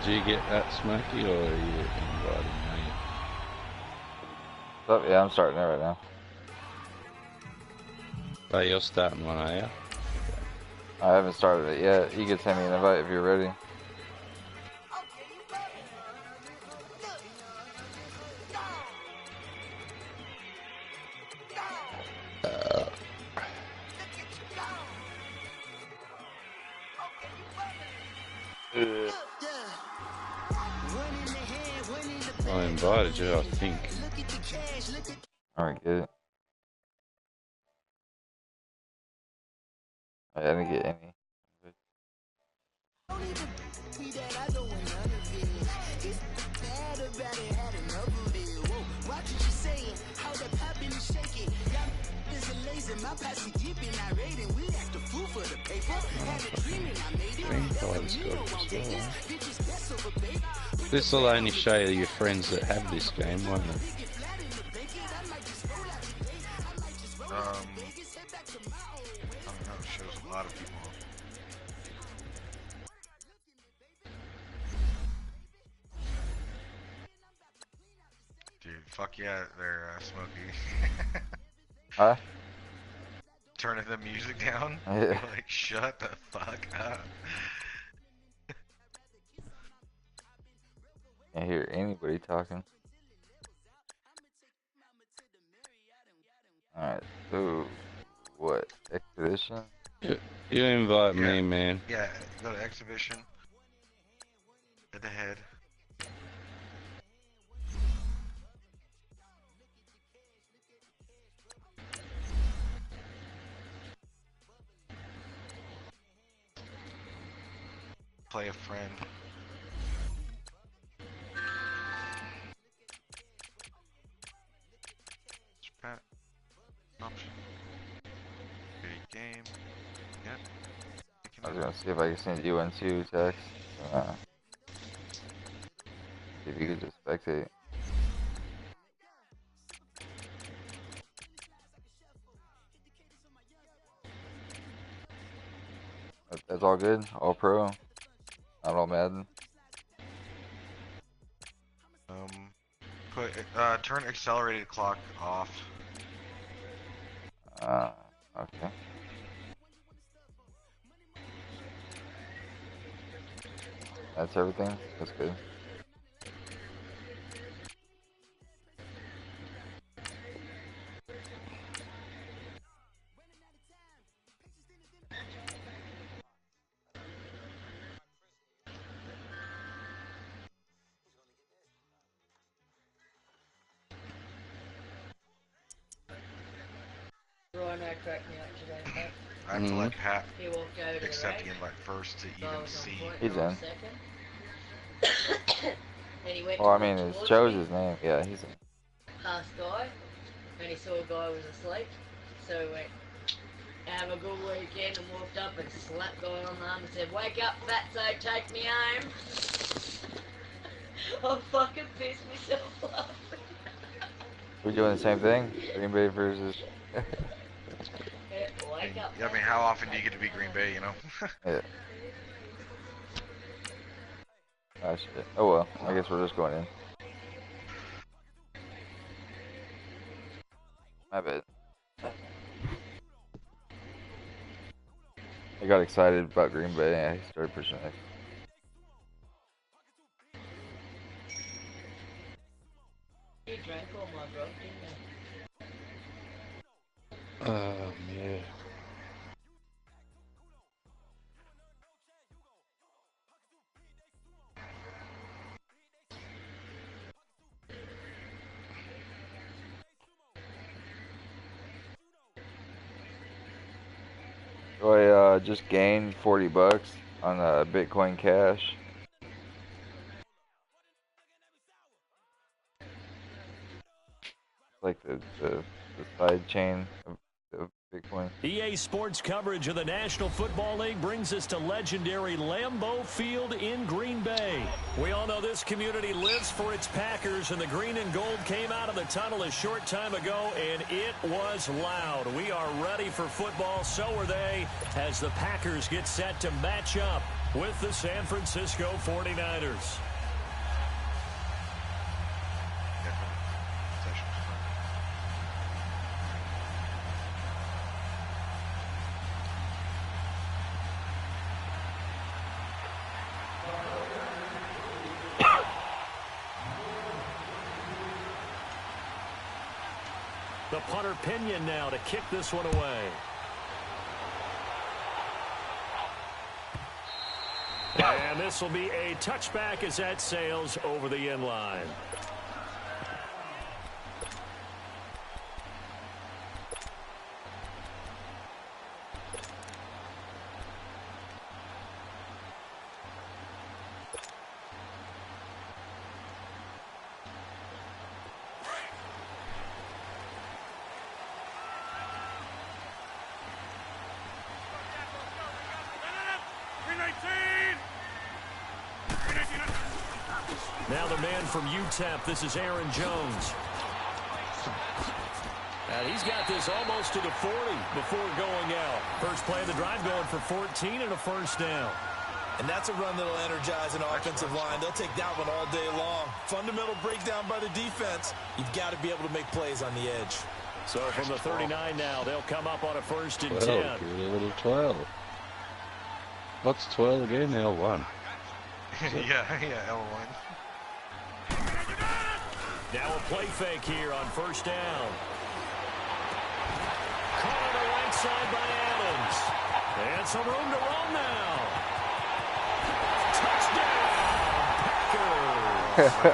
Did you get that, Smokie, or are you inviting me? Oh, yeah, I'm starting it right now. Oh, you're starting one, are you? I haven't started it yet. You can send me an invite if you're ready. I invited you, I think. Alright, good. I didn't get any. This will only show you your friends that have this game, won't it? I don't know, it shows a lot of people. Dude, fuck yeah, they're Smokie. Huh? Turning the music down? Yeah. Like, shut the fuck up. Can't hear anybody talking. Alright, so what? Expedition? You invite me, man. Yeah, go to exhibition. Head to head. Play a friend. Pat. Option. Create game. Yep. I was gonna see if I can send you one too, text. See if you could just spectate. That's all good? All pro? Not all Madden? Turn accelerated clock off. Okay. That's everything? That's good. I have to let Pat accept the invite first to even see. He's in. Well, I mean, it shows his name. Yeah, he's in. Past guy, and he saw a guy was asleep, so he went, have a good weekend, and walked up and slapped guy on the arm and said, wake up, fatso, take me home. I fucking pissed myself laughing. We're doing the same thing? Green Bay versus... Wake up. Yeah, I mean, how often do you get to be Green Bay, you know? Yeah. Ah, shit. Oh well, I guess we're just going in. My bad. I got excited about Green Bay and I started pushing it. You drank all my grog, didn't you? Yeah. So I just gained $40 on Bitcoin Cash. Like the side chain of Bitcoin. EA Sports coverage of the National Football League brings us to legendary Lambeau Field in Green Bay. We all know this community lives for its Packers, and the green and gold came out of the tunnel a short time ago, and it was loud. We are ready for football, so are they, as the Packers get set to match up with the San Francisco 49ers. The punter Pinion now to kick this one away. And this will be a touchback as that sails over the end line. Now the man from UTEP, this is Aaron Jones. And he's got this almost to the 40 before going out. First play of the drive going for 14 and a first down. And that's a run that'll energize an offensive line. They'll take that one all day long. Fundamental breakdown by the defense. You've got to be able to make plays on the edge. So from the 39 now, they'll come up on a first and 10. Give it a little 12. What's 12 again? L1. yeah, L1. Now a play fake here on first down. Caught on the right side by Adams. And some room to run now. Touchdown, Packers.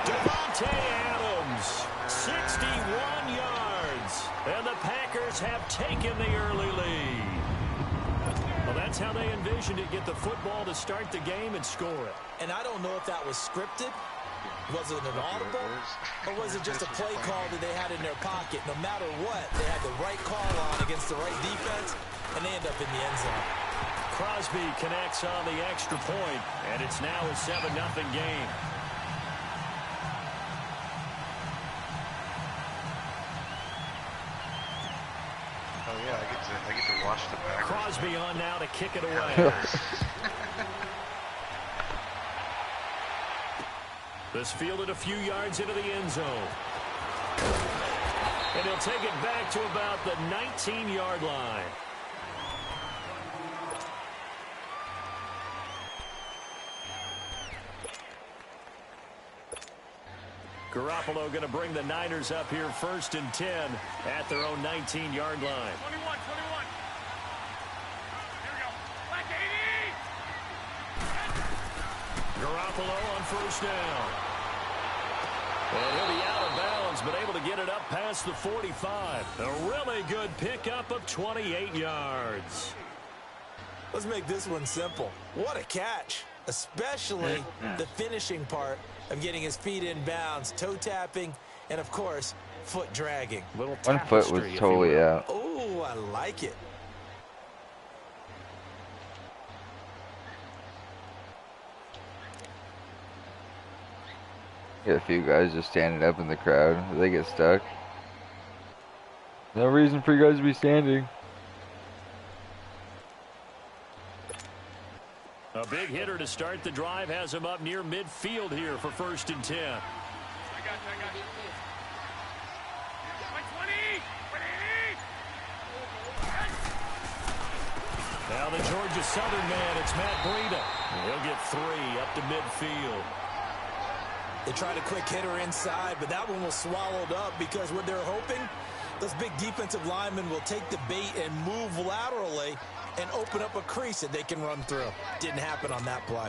Devontae Adams, 61 yards. And the Packers have taken the early lead. Well, that's how they envisioned it, get the football to start the game and score it. And I don't know if that was scripted. Was it an audible, or was it just a play call that they had in their pocket? No matter what, they had the right call on against the right defense, and they end up in the end zone. Crosby connects on the extra point, and it's now a 7-0 game. Oh yeah, I get to watch the Packers. Crosby on now to kick it away. This fielded a few yards into the end zone. And he'll take it back to about the 19-yard line. Garoppolo going to bring the Niners up here first and 10 at their own 19-yard line. 21. Here we go. Black 80. Garoppolo on first down. And he'll be out of bounds, but able to get it up past the 45. A really good pickup of 28 yards. Let's make this one simple. What a catch, especially the finishing part of getting his feet in bounds, toe tapping, and of course, foot dragging. Little One foot was totally out. Oh, I like it. Got a few guys just standing up in the crowd. They get stuck. No reason for you guys to be standing. A big hitter to start the drive has him up near midfield here for first and 10. I got you. Like 20. Now the Georgia Southern man, it's Matt Breida. He'll get 3 up to midfield. They tried a quick hitter inside, but that one was swallowed up because what they're hoping, those big defensive linemen will take the bait and move laterally and open up a crease that they can run through. Didn't happen on that play.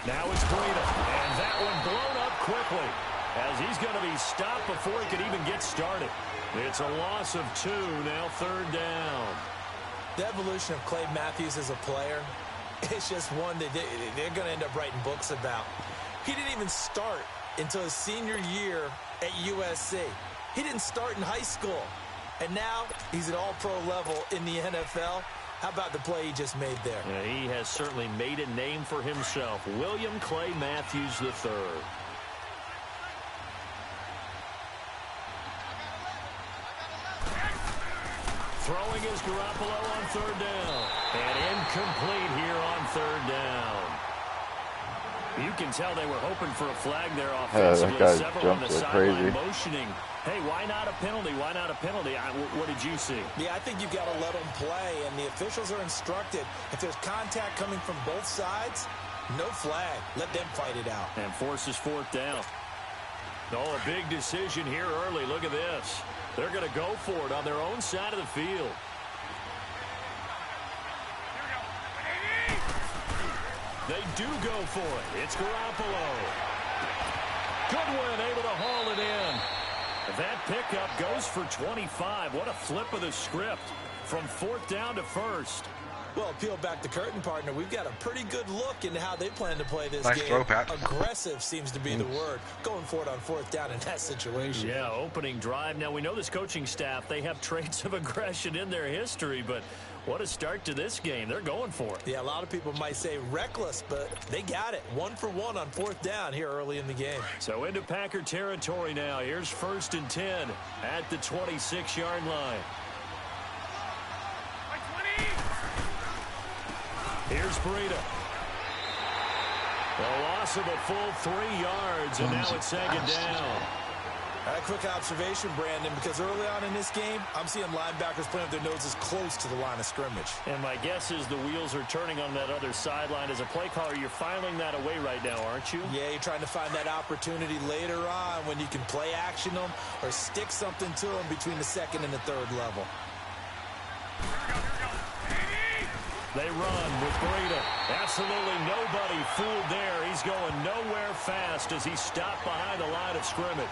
Now it's Breida, and that one blown up quickly as he's going to be stopped before he could even get started. It's a loss of 2, now third down. The evolution of Clay Matthews as a player It's just one that they're going to end up writing books about. He didn't even start until his senior year at USC. He didn't start in high school. And now he's at all-pro level in the NFL. How about the play he just made there? Yeah, he has certainly made a name for himself. William Clay Matthews III. Throwing is Garoppolo on third down. And incomplete here on third down. You can tell they were hoping for a flag there offensively. That guy Several on the jumped like sideline crazy. motioning. Hey, why not a penalty? Why not a penalty? What did you see? Yeah, I think you've got to let them play, and the officials are instructed. If there's contact coming from both sides, no flag. Let them fight it out. And forces fourth down. Oh, a big decision here early. Look at this. They're going to go for it on their own side of the field. They do go for it. It's Garoppolo. Goodwin able to haul it in. That pickup goes for 25. What a flip of the script from fourth down to first. Well, peel back the curtain, partner. We've got a pretty good look into how they plan to play this Nice game. throw, Pat. Aggressive seems to be the word. Going for it on fourth down in that situation. Yeah, opening drive. Now, we know this coaching staff, they have traits of aggression in their history, but what a start to this game. They're going for it. Yeah, a lot of people might say reckless, but they got it. 1 for 1 on fourth down here early in the game. So into Packer territory now. Here's 1st and 10 at the 26-yard line. Here's Breida. The loss of a full 3 yards, and now it's second down. A quick observation, Brandon, because early on in this game, I'm seeing linebackers playing with their noses close to the line of scrimmage. And my guess is the wheels are turning on that other sideline. As a play caller, you're filing that away right now, aren't you? Yeah, you're trying to find that opportunity later on when you can play action them or stick something to them between the second and the third level. They run with Breida. Absolutely nobody fooled there. He's going nowhere fast as he stopped behind the line of scrimmage.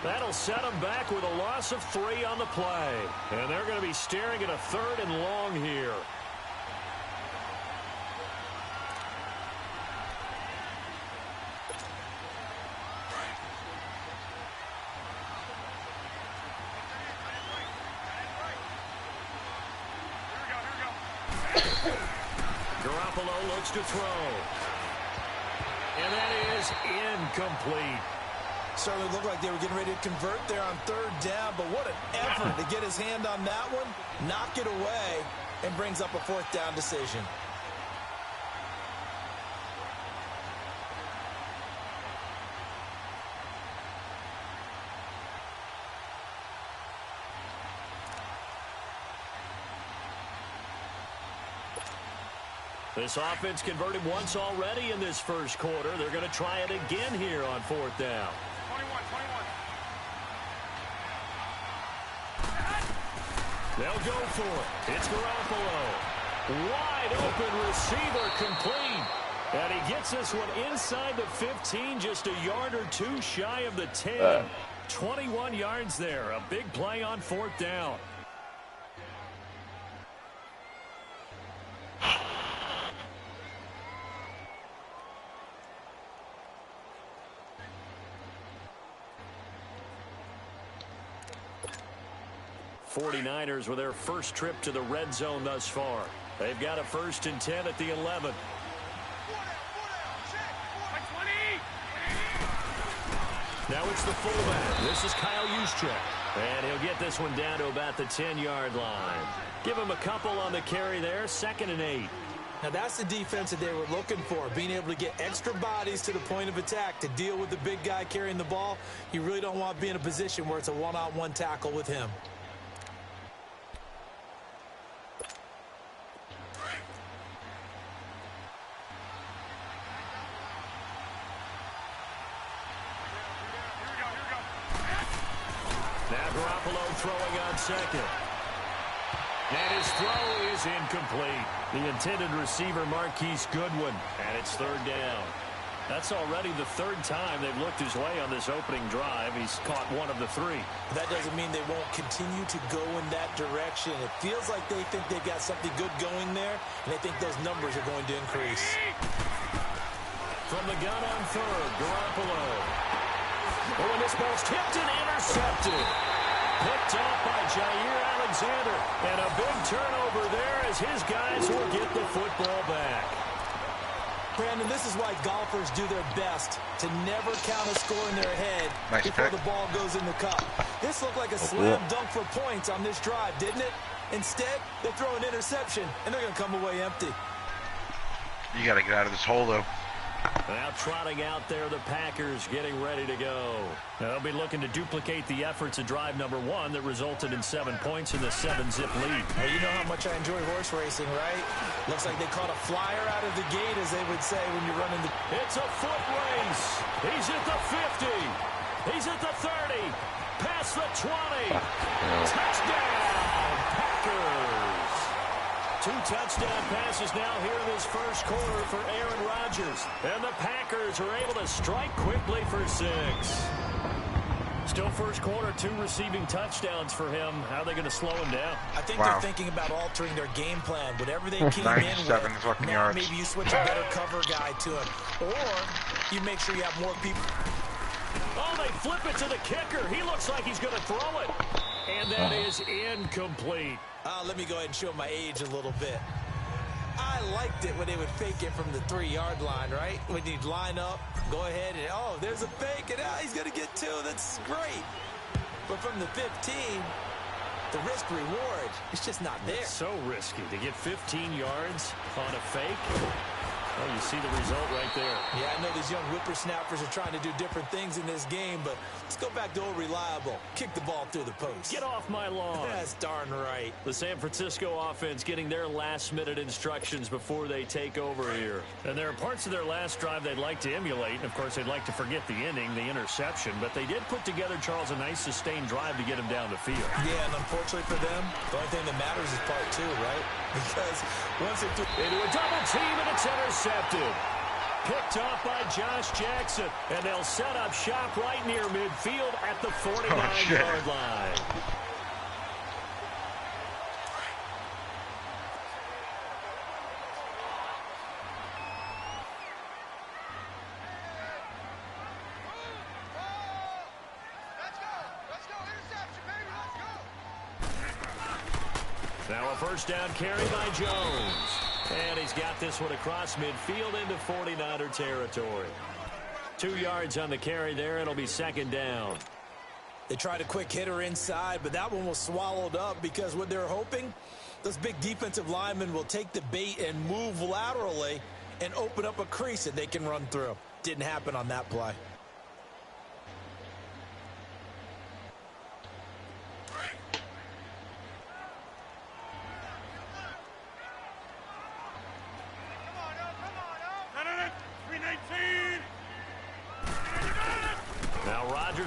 That'll set him back with a loss of 3 on the play. And they're going to be staring at a 3rd and long here. Garoppolo looks to throw. And that is incomplete. Certainly looked like they were getting ready to convert there on third down, but what an effort to get his hand on that one, knock it away, and brings up a fourth down decision. This offense converted once already in this first quarter. They're going to try it again here on fourth down. 21. They'll go for it. It's Garoppolo. Wide open receiver complete. And he gets this one inside the 15, just a yard or 2 shy of the 10. 21 yards there. A big play on fourth down. '49ers with their first trip to the red zone thus far. They've got a 1st and 10 at the 11. Now it's the fullback. This is Kyle Juszczyk. And he'll get this one down to about the 10-yard line. Give him a couple on the carry there. 2nd and 8. Now that's the defense that they were looking for, being able to get extra bodies to the point of attack to deal with the big guy carrying the ball. You really don't want to be in a position where it's a one-on-one tackle with him. Now Garoppolo throwing on 2nd. And his throw is incomplete. The intended receiver, Marquise Goodwin. And it's 3rd down. That's already the third time they've looked his way on this opening drive. He's caught one of the three. That doesn't mean they won't continue to go in that direction. It feels like they think they've got something good going there, and they think those numbers are going to increase. From the gun on third, Garoppolo. Oh, and this ball's tipped and intercepted. Picked off by Jair Alexander. And a big turnover there as his guys will get the football back. Brandon, this is why golfers do their best to never count a score in their head before the ball goes in the cup. This looked like a slam dunk for points on this drive, didn't it? Instead, they throw an interception, and they're going to come away empty. You got to get out of this hole, though. Now trotting out there, the Packers getting ready to go. Now they'll be looking to duplicate the efforts of drive number 1 that resulted in 7 points in the 7-zip lead. Well, you know how much I enjoy horse racing, right? Looks like they caught a flyer out of the gate, as they would say when you're running the... It's a foot race. He's at the 50. He's at the 30. Past the 20. Touchdown, Packers. 2 touchdown passes now here in this first quarter for Aaron Rodgers. And the Packers are able to strike quickly for 6. Still first quarter, 2 receiving touchdowns for him. How are they going to slow him down? I think they're thinking about altering their game plan. Whatever they came in with, now maybe you switch a better cover guy to him. Or you make sure you have more people. Oh, they flip it to the kicker. He looks like he's going to throw it. And that is incomplete. Let me go ahead and show my age a little bit. I liked it when they would fake it from the 3-yard line, right? When you'd line up, go ahead and, oh, there's a fake, and he's going to get 2. That's great. But from the 15, the risk-reward, it's just not there. It's so risky to get 15 yards on a fake. Oh, you see the result right there. Yeah, I know these young whippersnappers are trying to do different things in this game, but let's go back to old reliable. Kick the ball through the post. Get off my lawn. That's darn right. The San Francisco offense getting their last-minute instructions before they take over here. And there are parts of their last drive they'd like to emulate. Of course, they'd like to forget the ending, the interception, but they did put together, Charles, a nice sustained drive to get him down the field. Yeah, and unfortunately for them, the only thing that matters is part 2, right? Because once they into a double team, and it's intercepted. Picked off by Josh Jackson, and they'll set up shop right near midfield at the 49-yard line. Now a first down carry by Jones. And he's got this one across midfield into 49er territory. 2 yards on the carry there. It'll be second down. They tried a quick hitter inside, but that one was swallowed up because what they're hoping, those big defensive linemen will take the bait and move laterally and open up a crease that they can run through. Didn't happen on that play.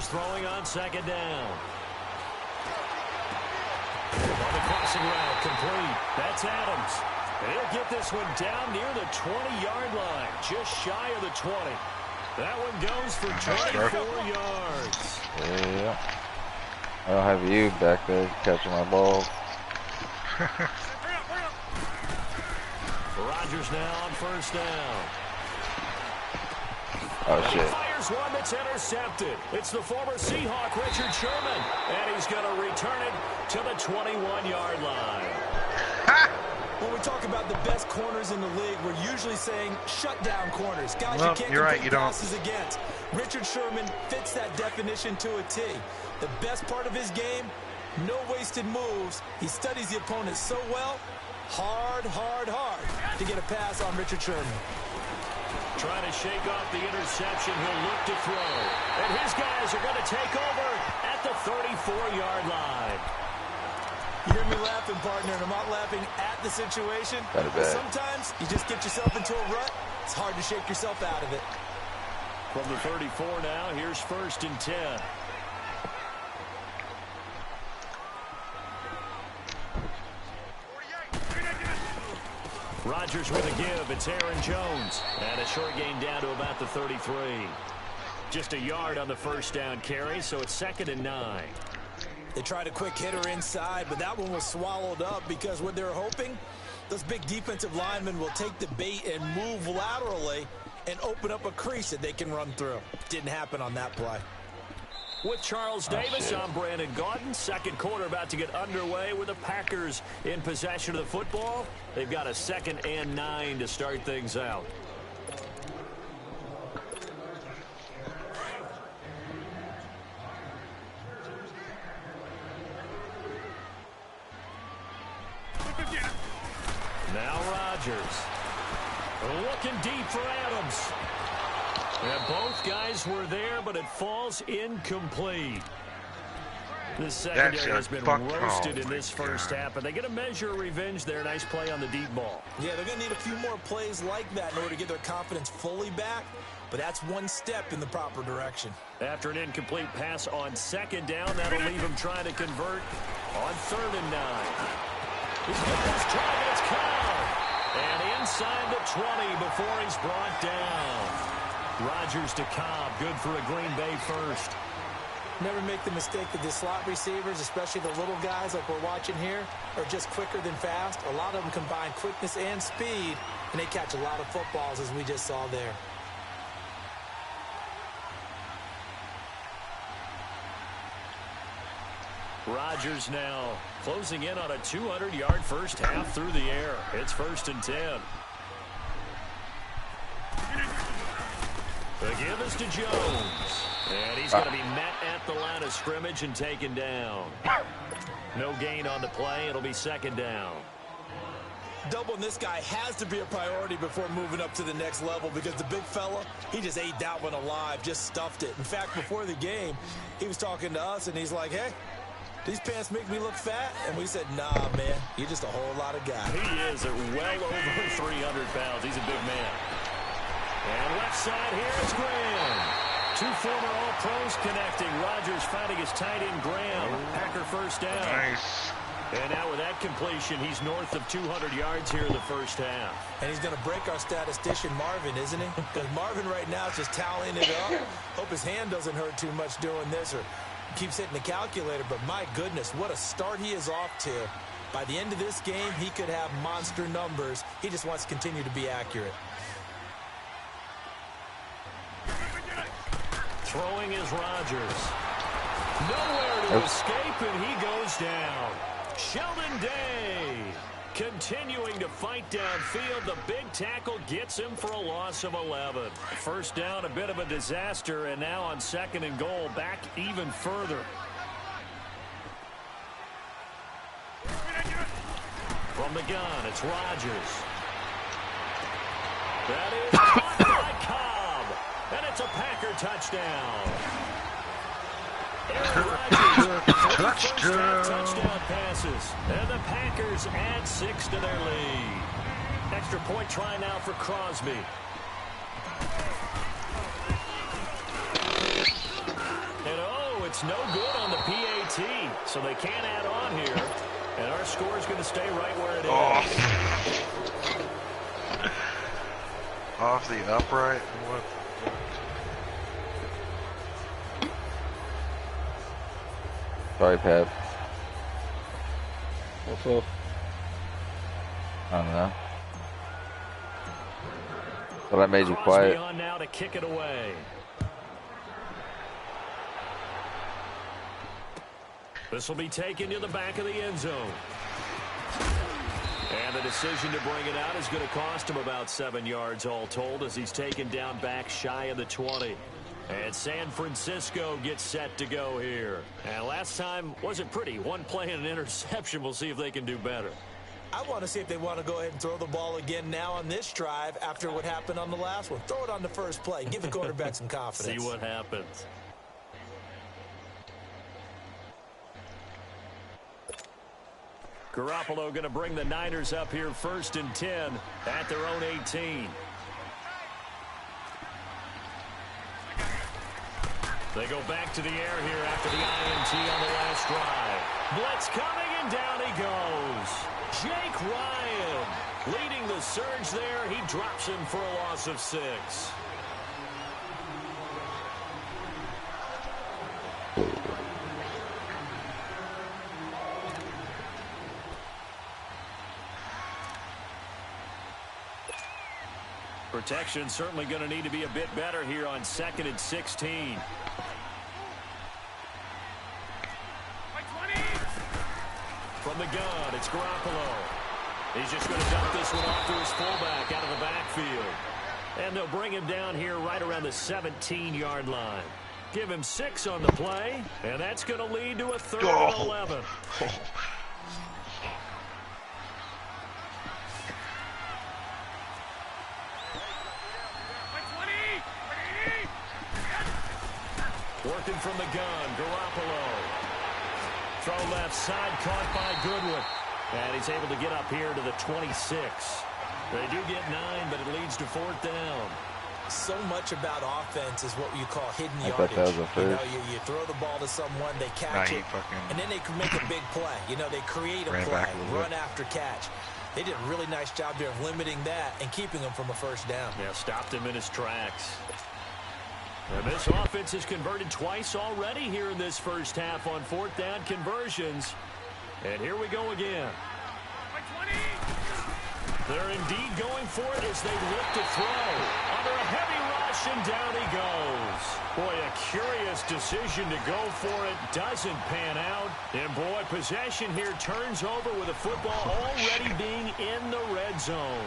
Throwing on second down. On the crossing route, complete. That's Adams. And he'll get this one down near the 20-yard line, just shy of the 20. That one goes for 24 yards. Yeah. I don't have you back there catching my ball. Rodgers now on first down. Oh, shit. He fires one that's intercepted. It's the former Seahawk, Richard Sherman. And he's going to return it to the 21-yard line. When we talk about the best corners in the league, we're usually saying shutdown corners. Guys, well, you can't complete passes against. Richard Sherman fits that definition to a T. The best part of his game, no wasted moves. He studies the opponent so well. Hard to get a pass on Richard Sherman. Trying to shake off the interception. He'll look to throw. And his guys are going to take over at the 34-yard line. You hear me laughing, partner, and I'm not laughing at the situation. But sometimes you just get yourself into a rut. It's hard to shake yourself out of it. From the 34 now, here's first and 10. Rodgers with a give. It's Aaron Jones. And a short gain down to about the 33. Just a yard on the first down carry, so it's 2nd and 9. They tried a quick hitter inside, but that one was swallowed up because what they're hoping, those big defensive linemen will take the bait and move laterally and open up a crease that they can run through. Didn't happen on that play. With Charles Davis, I'm Brandon Gaudin. Second quarter about to get underway with the Packers in possession of the football. They've got a 2nd and 9 to start things out. Now Rodgers. Looking deep for Adams. And both guys were there, but it falls incomplete. This secondary has been roasted in this first half, and they get a measure of revenge there. Nice play on the deep ball. Yeah, they're going to need a few more plays like that in order to get their confidence fully back, but that's one step in the proper direction. After an incomplete pass on 2nd down, that'll leave him trying to convert on 3rd and 9. He's got his targets count. And inside the 20 before he's brought down. Rodgers to Cobb, good for a Green Bay first. Never make the mistake that the slot receivers, especially the little guys like we're watching here, are just quicker than fast. A lot of them combine quickness and speed, and they catch a lot of footballs, as we just saw there. Rodgers now closing in on a 200-yard first half through the air. It's 1st and 10. The give is to Jones. And he's going to be met at the line of scrimmage and taken down. No gain on the play. It'll be 2nd down. Doubling this guy has to be a priority before moving up to the next level because the big fella, he just ate that one alive, just stuffed it. In fact, before the game, he was talking to us, and he's like, hey, these pants make me look fat? And we said, nah, man, you're just a whole lot of guy. He is well over 300 pounds. He's a big man. And left side here is Graham. Two former All-Pros connecting. Rodgers finding his tight end, Graham. Packer first down. Nice. And now with that completion, he's north of 200 yards here in the first half. And he's going to break our statistician, Marvin, isn't he? Because Marvin right now is just tallying it up. Hope his hand doesn't hurt too much doing this or keeps hitting the calculator. But my goodness, what a start he is off to. By the end of this game, he could have monster numbers. He just wants to continue to be accurate. Throwing is Rodgers. Nowhere to escape, and he goes down. Sheldon Day continuing to fight downfield. The big tackle gets him for a loss of 11. First down, a bit of a disaster, and now on 2nd and goal, back even further. From the gun, it's Rodgers. That is caught by Cobb. And it's a Packer touchdown. Aaron Rodgers, touchdown passes. And the Packers add 6 to their lead. Extra point try now for Crosby. And oh, it's no good on the PAT. So they can't add on here. And our score is going to stay right where it is. Off the upright. What? Sorry, Pep. What's up? I don't know. But I made you quiet. On now to kick it away. This will be taken to the back of the end zone. And the decision to bring it out is going to cost him about 7 yards all told as he's taken down back shy of the 20. And San Francisco gets set to go here. And last time wasn't pretty. One play and an interception. We'll see if they can do better. I want to see if they want to go ahead and throw the ball again now on this drive after what happened on the last one. Throw it on the first play. Give the quarterback some confidence. See what happens. Garoppolo going to bring the Niners up here 1st and 10 at their own 18. They go back to the air here after the INT on the last drive. Blitz coming, and down he goes. Jake Ryan Leading the surge there, he drops him for a loss of 6. Protection certainly going to need to be a bit better here on 2nd and 16. From the gun, it's Garoppolo. He's just going to dump this one off to his fullback out of the backfield. And they'll bring him down here right around the 17-yard line. Give him 6 on the play, and that's going to lead to a 3rd and 11. Working from the gun, Garoppolo. Throw left side, caught by Goodwin. And he's able to get up here to the 26. They do get 9, but it leads to 4th down. So much about offense is what you call hidden I yardage. thought that was a You know, first. you throw the ball to someone, they catch it, and then they can make a big play. You know, they create a play, run after catch. They did a really nice job there of limiting that and keeping him from a 1st down. Yeah, stopped him in his tracks. And this offense has converted twice already here in this first half on 4th down conversions. And here we go again. They're indeed going for it as they look to throw. Under a heavy rush, and down he goes. Boy, a curious decision to go for it. Doesn't pan out. And boy, possession here turns over with the football already being in the red zone.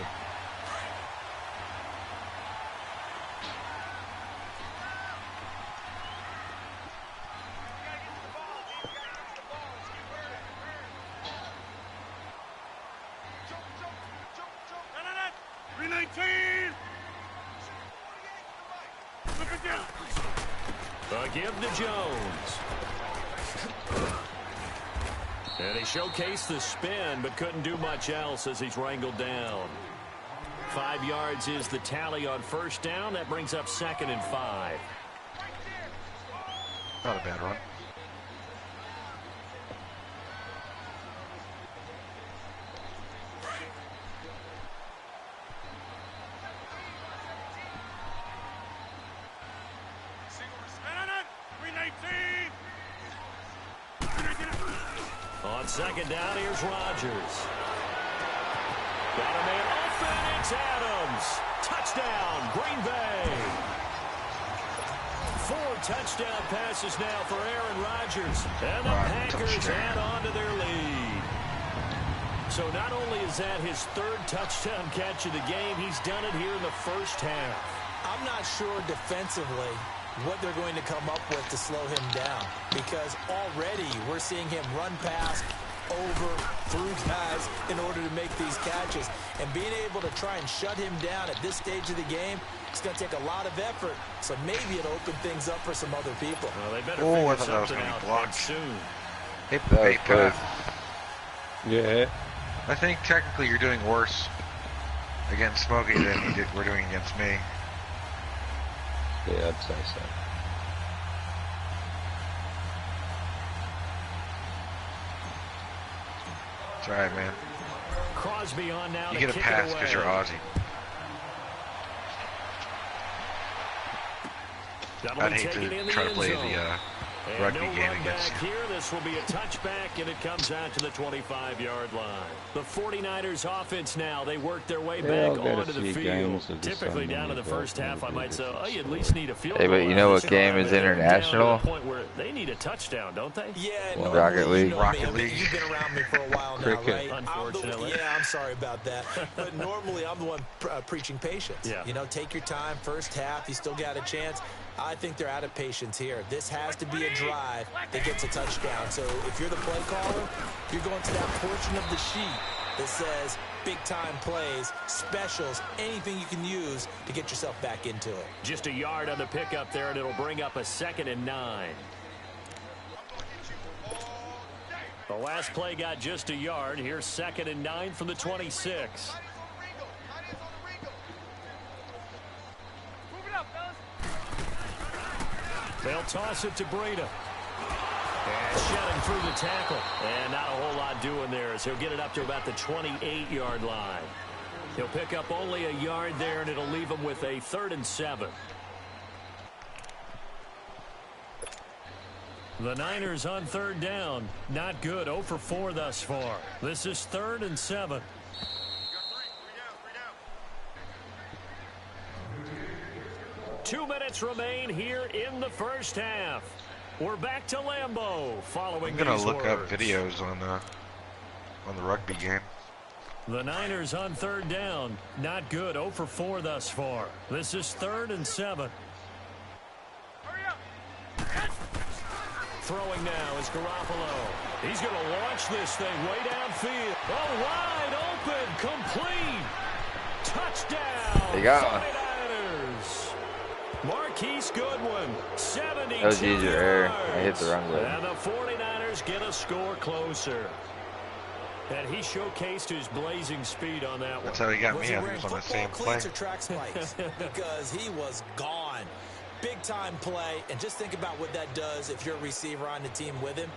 Give to Jones. And he showcased the spin, but couldn't do much else as he's wrangled down. 5 yards is the tally on 1st down. That brings up 2nd and 5. Not a bad run. On 2nd down, here's Rodgers. Got a man open, it's Adams. Touchdown, Green Bay. 4 touchdown passes now for Aaron Rodgers. And the Packers add on to their lead. So not only is that his 3rd touchdown catch of the game, he's done it here in the first half. I'm not sure defensively what they're going to come up with to slow him down, because already we're seeing him run past, over, through guys in order to make these catches. And being able to try and shut him down at this stage of the game, it's going to take a lot of effort. So maybe it'll open things up for some other people. Well, they better I figure thought that was something going to out be blocked soon. Hey, Yeah. I think technically you're doing worse against Smokey than we're doing against me. Yeah, I'd say so. It's alright, man. Crosby on now You to get a kick pass it because you're away. Aussie. That'll I'd be hate taken to in the try to end play zone. the And rugby no game run against back you. here. This will be a touchback, and it comes out to the 25-yard line. The 49ers offense now. They work their way back I'll get a onto the few field. games of the Typically Sunday down in the as first well. half, I might say, oh, you at least need a field Hey, goal. but you know out of what this game drive. is They're down to the international? point where they need a touchdown, don't they? Yeah, Well, normally, Rocket League. you know me, Rocket I mean, League. you've been around me for a while now, Cricket. right? Unfortunately. Yeah, I'm sorry about that. But normally I'm the one preaching patience. Yeah. You know, take your time. First half, you still got a chance. I think they're out of patience here. This has to be a drive that gets a touchdown. So if you're the play caller, you're going to that portion of the sheet that says big-time plays, specials, anything you can use to get yourself back into it. Just a yard on the pickup there, and it'll bring up a 2nd and 9. The last play got just a yard. Here's 2nd and 9 from the 26. They'll toss it to Breida. And shedding through the tackle. And not a whole lot doing there as he'll get it up to about the 28-yard line. He'll pick up only a yard there, and it'll leave him with a 3rd and 7. The Niners on 3rd down. Not good. 0 for 4 thus far. This is 3rd and 7. Two minutes remain here in the first half. We're back to Lambeau following I'm gonna these look words. up videos on the rugby game. The Niners on 3rd down. Not good. 0 for 4 thus far. This is 3rd and 7. Throwing now is Garoppolo. He's going to launch this thing way downfield. Oh, wide open, complete. Touchdown. They got one. 49ers. Marquise Goodwin, 72 That was easier error. yards. I hit the wrong button. And the 49ers get a score closer. And he showcased his blazing speed on that one. That's how he got me. he I wearing was on the football same play. cleats or track spikes? Because he was gone. Big time play, and just think about what that does if you're a receiver on the team with him.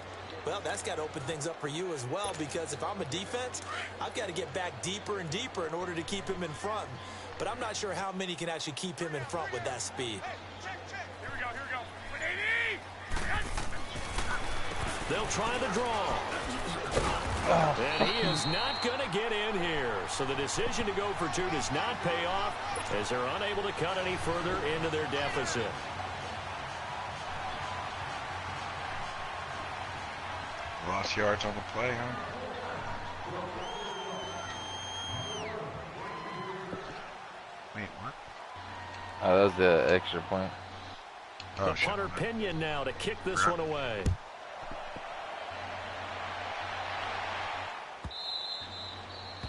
Well, that's got to open things up for you as well, because if I'm a defense, I've got to get back deeper and deeper in order to keep him in front. But I'm not sure how many can actually keep him in front with that speed. They'll try the draw. And he is not going to get in here. So the decision to go for 2 does not pay off as they're unable to cut any further into their deficit. Lost yards on the play, huh? Wait, what? Oh, that was the extra point. Oh, The shit. punter Pinion now to kick this one away.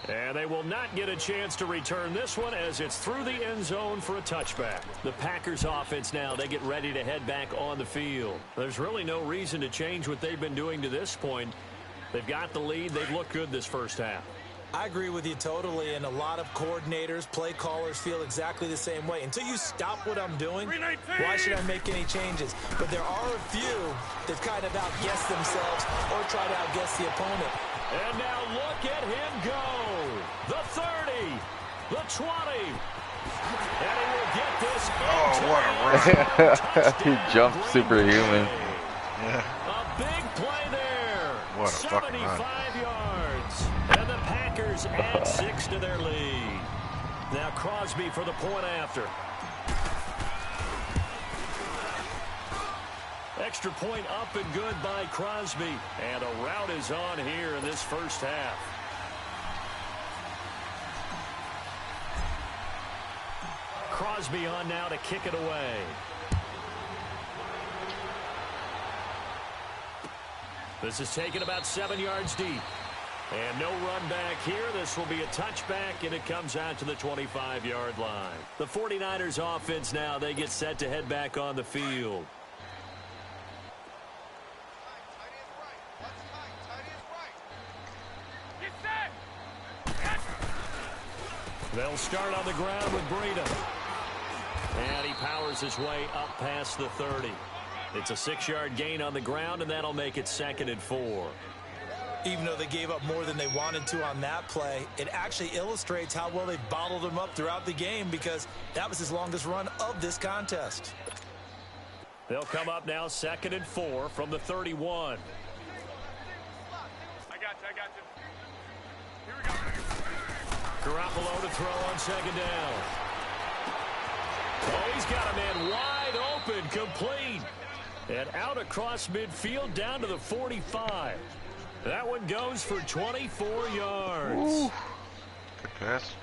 And they will not get a chance to return this one as it's through the end zone for a touchback. The Packers offense now, they get ready to head back on the field. There's really no reason to change what they've been doing to this point. They've got the lead. They've looked good this first half. I agree with you totally, and a lot of coordinators, play callers feel exactly the same way. Until you stop what I'm doing, why should I make any changes? But there are a few that kind of outguess themselves or try to outguess the opponent. And now look at him go. The 30, the 20. And he will get this into what a the end zone. He jumped Touchdown, superhuman. Green Bay. Yeah. A big play there. What a fucking run. 75 yards. And the Packers add 6 to their lead. Now Crosby for the point after. Extra point up and good by Crosby. And a rout is on here in this first half. Crosby on now to kick it away. This is taken about 7 yards deep. And no run back here. This will be a touchback, and it comes out to the 25-yard line. The 49ers offense now, they get set to head back on the field. They'll start on the ground with Breida. And he powers his way up past the 30. It's a 6-yard gain on the ground, and that'll make it 2nd and 4. Even though they gave up more than they wanted to on that play, it actually illustrates how well they bottled him up throughout the game, because that was his longest run of this contest. They'll come up now 2nd and 4 from the 31. I got you. Here we go. Garoppolo to throw on 2nd down. Oh, he's got a man wide open, complete. And out across midfield down to the 45. That one goes for 24 yards. Ooh. Good pass.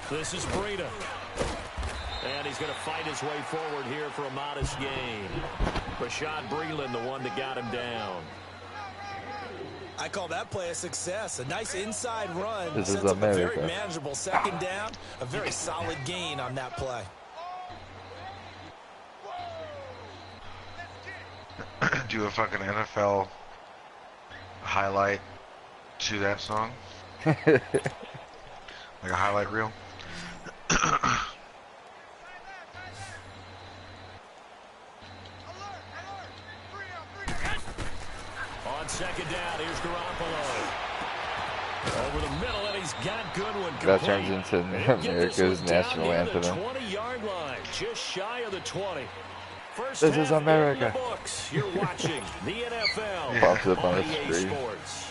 This is Breida. And he's going to fight his way forward here for a modest gain. Rashad Breeland, the one that got him down. I call that play a success. A nice inside run. This is Sets up a very America. manageable 2nd down. A very solid gain on that play. do a fucking NFL highlight to that song? Like a highlight reel? On second down, here's Garoppolo. Over the middle, and he's got Goodwin. That turns into America's national anthem. 20-yard line, just shy of the 20. First This is America. in the books. You're watching the NFL. Pops up on the EA screen. Sports.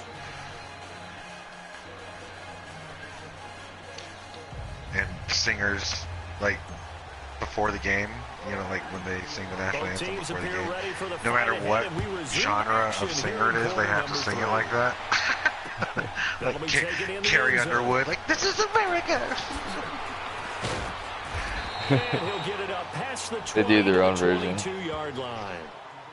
And singers, like, before the game, you know, like when they sing the national Both anthem teams before the appear game, ready for the no matter fight what ahead, and we resume genre action of singer it here in is, they have to quarter sing it number like that. That'll Like be taken in the Carrie end zone. Underwood, like, this is America! And he'll get it up past the 20 They do their own to the version. 22-yard line.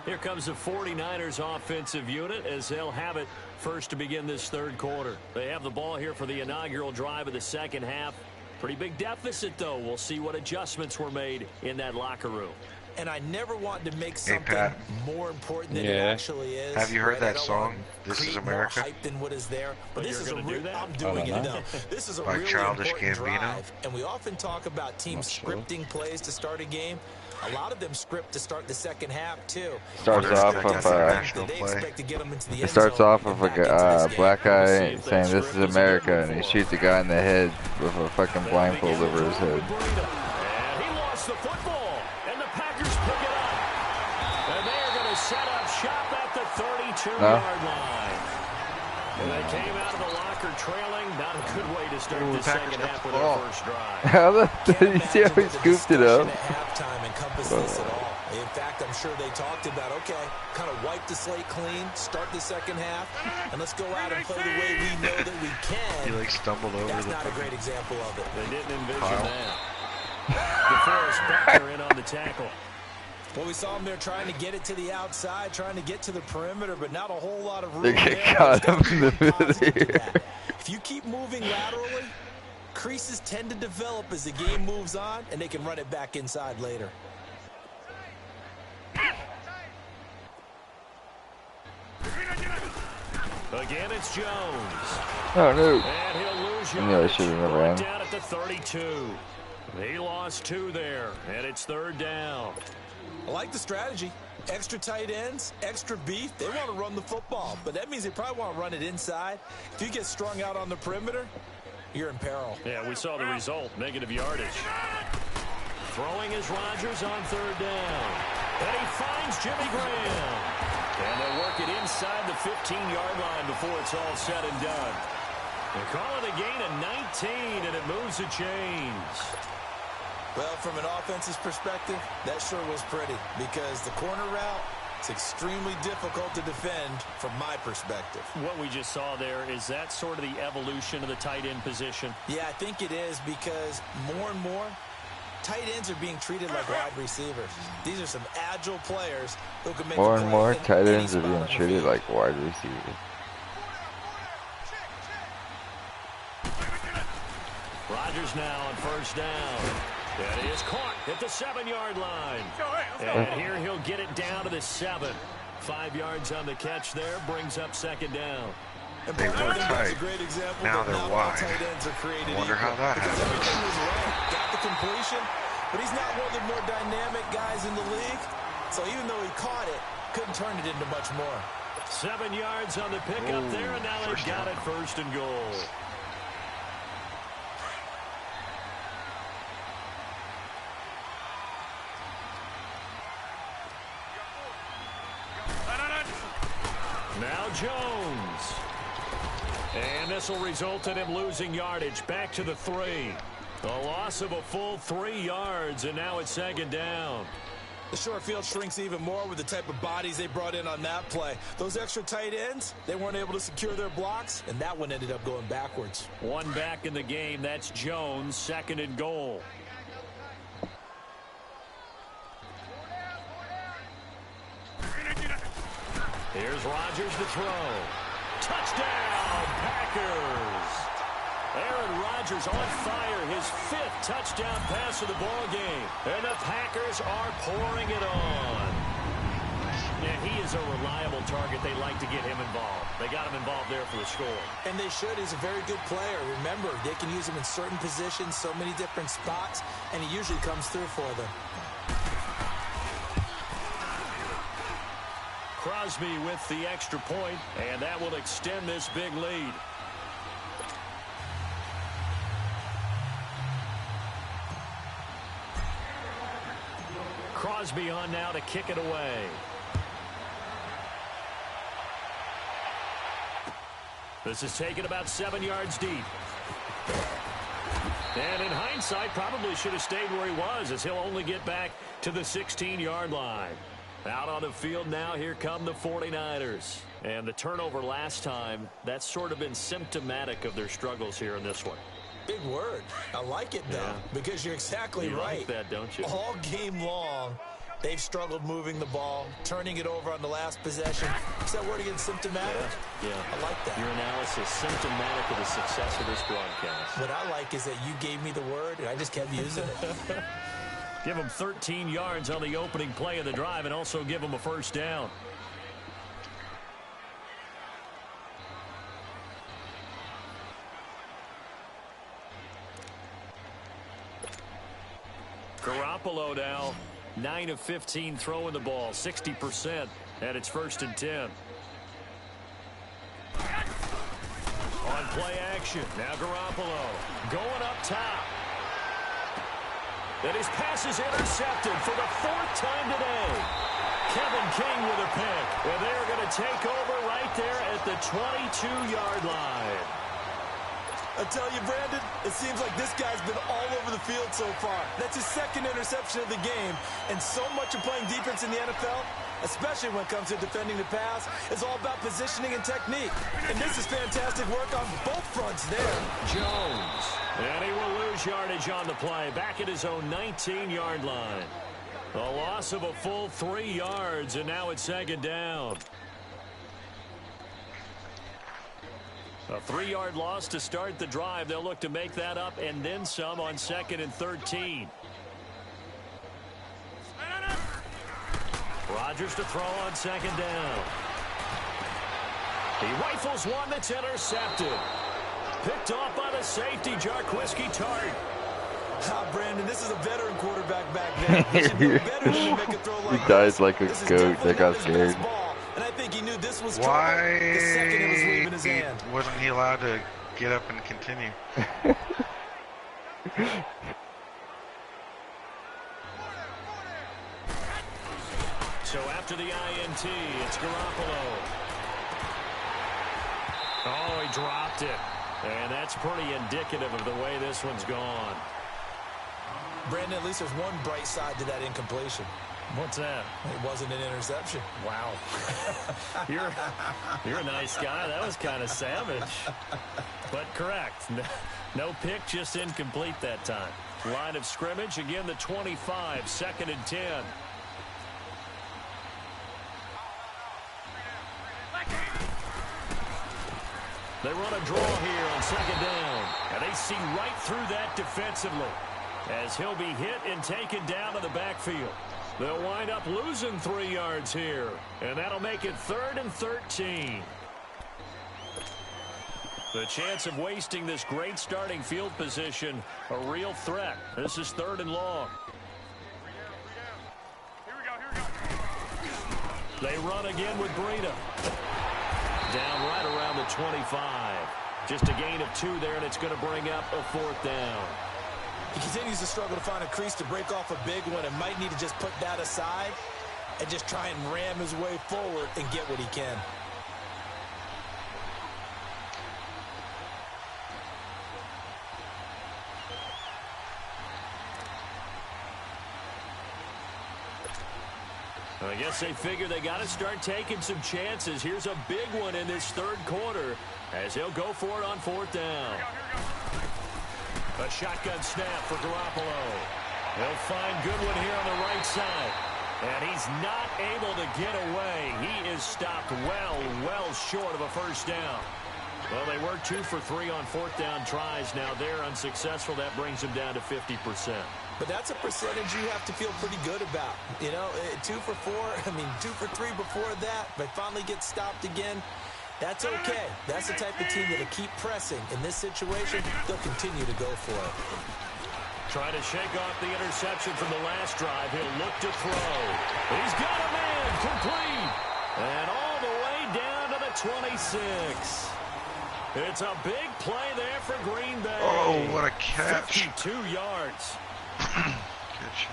Here comes the 49ers offensive unit as they'll have it first to begin this third quarter. They have the ball here for the inaugural drive of the second half. Pretty big deficit, though. We'll see what adjustments were made in that locker room. And I never want to make something Pat. more important than it Yeah. actually is. Have you heard right? that I don't song, want to This Is create America? More hype than what is there. But Oh, this you're is a gonna do real. that? I'm doing I it don't now. This is a By really Childish important Gambino? drive, and we often talk about teams Not sure. scripting plays to start a game. A lot of them script to start the second half too. Starts They're off expecting of an international They play. expect to get them into the It end starts zone off and with back into this game. black guy We'll see if saying that this is script is America, good and he before. shoots a guy in the head with a fucking blindfold over his head. And he lost the football, and the Packers pick it up. And they are going to set up shop at the 32-yard line. And they came out of the locker trailing. Not a good way to start Ooh, the the Packers second got half the with their ball. first drive. How the did you see how he Imagine scooped it the up? discussion at halftime encompassed this at all. In fact, I'm sure they talked about, okay, kind of wipe the slate clean, start the second half, and let's go out and play the way we know that we He can. like stumbled over That's the not a great example of it. They didn't envision Kyle. that. DeForest Buckner in on the tackle. Well, we saw him there trying to get it to the outside, trying to get to the perimeter, but not a whole lot of room They there. get caught There's up gotta in be the middle positive to here. that. If you keep moving laterally, creases tend to develop as the game moves on, and they can run it back inside later. Again, it's Jones. Oh no! And he'll lose Yeah, I yardage. should've never Brought ran. down at the 32. He lost 2 there, and it's third down. I like the strategy. Extra tight ends, extra beef. They want to run the football, but that means they probably want to run it inside. If you get strung out on the perimeter, you're in peril. Yeah, we saw the result, negative yardage. Throwing is Rodgers on third down. And he finds Jimmy Graham. And they'll work it inside the 15-yard line before it's all said and done. They call it a gain of 19, and it moves the chains. Well, from an offense's perspective, that sure was pretty because the corner route is extremely difficult to defend from my perspective. What we just saw there, is that sort of the evolution of the tight end position? Yeah, I think it is because more and more, tight ends are being treated like wide receivers. These are some agile players who can make More a and play more in tight any ends are spot being on the treated field. like wide receivers. Rodgers now on first down. And he is caught at the 7-yard line. And here he'll get it down to the 7. 5 yards on the catch there, brings up second down. And They Paul, I were think that's tight. a great example Now that they're not all wide. tight ends are created Wonder how equal. that Because happened. everything was right. Got the completion, but he's not one of the more dynamic guys in the league. So even though he caught it, couldn't turn it into much more. 7 yards on the pickup there, and now they've first got down. it first and goal. Now Jones. And this will result in him losing yardage back to the 3. A loss of a full 3 yards, and now it's second down. The short field shrinks even more with the type of bodies they brought in on that play. Those extra tight ends, they weren't able to secure their blocks, and that one ended up going backwards. One back in the game. That's Jones, second and goal. Here's Rodgers to throw. Touchdown, Packers. Aaron Rodgers on fire, his 5th touchdown pass of the ball game. And the Packers are pouring it on. Yeah, he is a reliable target. They like to get him involved. They got him involved there for the score. And they should. He's a very good player. Remember, they can use him in certain positions, so many different spots, and he usually comes through for them. Crosby with the extra point, and that will extend this big lead. Crosby on now to kick it away. This is taken about 7 yards deep. And in hindsight, probably should have stayed where he was, as he'll only get back to the 16-yard line. Out on the field now, here come the 49ers. And the turnover last time, that's sort of been symptomatic of their struggles here in this one. Big word. I like it, though, because you're exactly right. You like that, don't you? All game long, they've struggled moving the ball, turning it over on the last possession. Is that word again, symptomatic? Yeah. I like that. Your analysis, symptomatic of the success of this broadcast. What I like is that you gave me the word, and I just kept using it. Give them 13 yards on the opening play of the drive, and also give them a first down. Garoppolo now, 9 of 15 throwing the ball, 60%, and it's 1st and 10. On play action, now Garoppolo going up top. And his pass is intercepted for the 4th time today. Kevin King with a pick, and they're going to take over right there at the 22-yard line. I tell you, Brandon, it seems like this guy's been all over the field so far. That's his 2nd interception of the game. And so much of playing defense in the NFL, especially when it comes to defending the pass, is all about positioning and technique. And this is fantastic work on both fronts there. Jones. And he will lose yardage on the play. Back at his own 19-yard line. A loss of a full 3 yards, and now it's 2nd down. A 3-yard loss to start the drive. They'll look to make that up and then some on 2nd and 13. Rodgers to throw on 2nd down. He rifles one that's intercepted. Picked off by the safety, Jarquiski Tart. Brandon, this is a veteran quarterback back then. He should know better than to make a throw like He dies like a goat that got scared. And I think he knew this was Why the second it was leaving his hand. wasn't he allowed to get up and continue? So after the INT, it's Garoppolo. Oh, he dropped it. And that's pretty indicative of the way this one's gone. Brandon, at least there's one bright side to that incompletion. What's that? It wasn't an interception. Wow. You're a nice guy. That was kind of savage. But correct. No pick, just incomplete that time. Line of scrimmage, again the 25, 2nd and 10. They run a draw here on 2nd down. And they see right through that defensively, as he'll be hit and taken down to the backfield. They'll wind up losing 3 yards here, and that'll make it 3rd and 13. The chance of wasting this great starting field position, a real threat. This is 3rd and long. Here we go. They run again with Breida. Down right around the 25. Just a gain of 2 there, and it's going to bring up a 4th down. He continues to struggle to find a crease to break off a big one and might need to just put that aside and just try and ram his way forward and get what he can. I guess they figure they got to start taking some chances. Here's a big one in this 3rd quarter as he'll go for it on 4th down. A shotgun snap for Garoppolo. He'll find Goodwin here on the right side. And he's not able to get away. He is stopped well short of a 1st down. Well, they were 2 for 3 on 4th down tries. Now they're unsuccessful. That brings them down to 50%. But that's a percentage you have to feel pretty good about. You know, 2 for 4, I mean, 2 for 3 before that. If I finally get stopped again, that's okay. That's the type of team that'll keep pressing. In this situation, they'll continue to go for it. Trying to shake off the interception from the last drive. He'll look to throw. He's got a man complete. And all the way down to the 26. It's a big play there for Green Bay. Oh, what a catch. 52 yards. Good shit.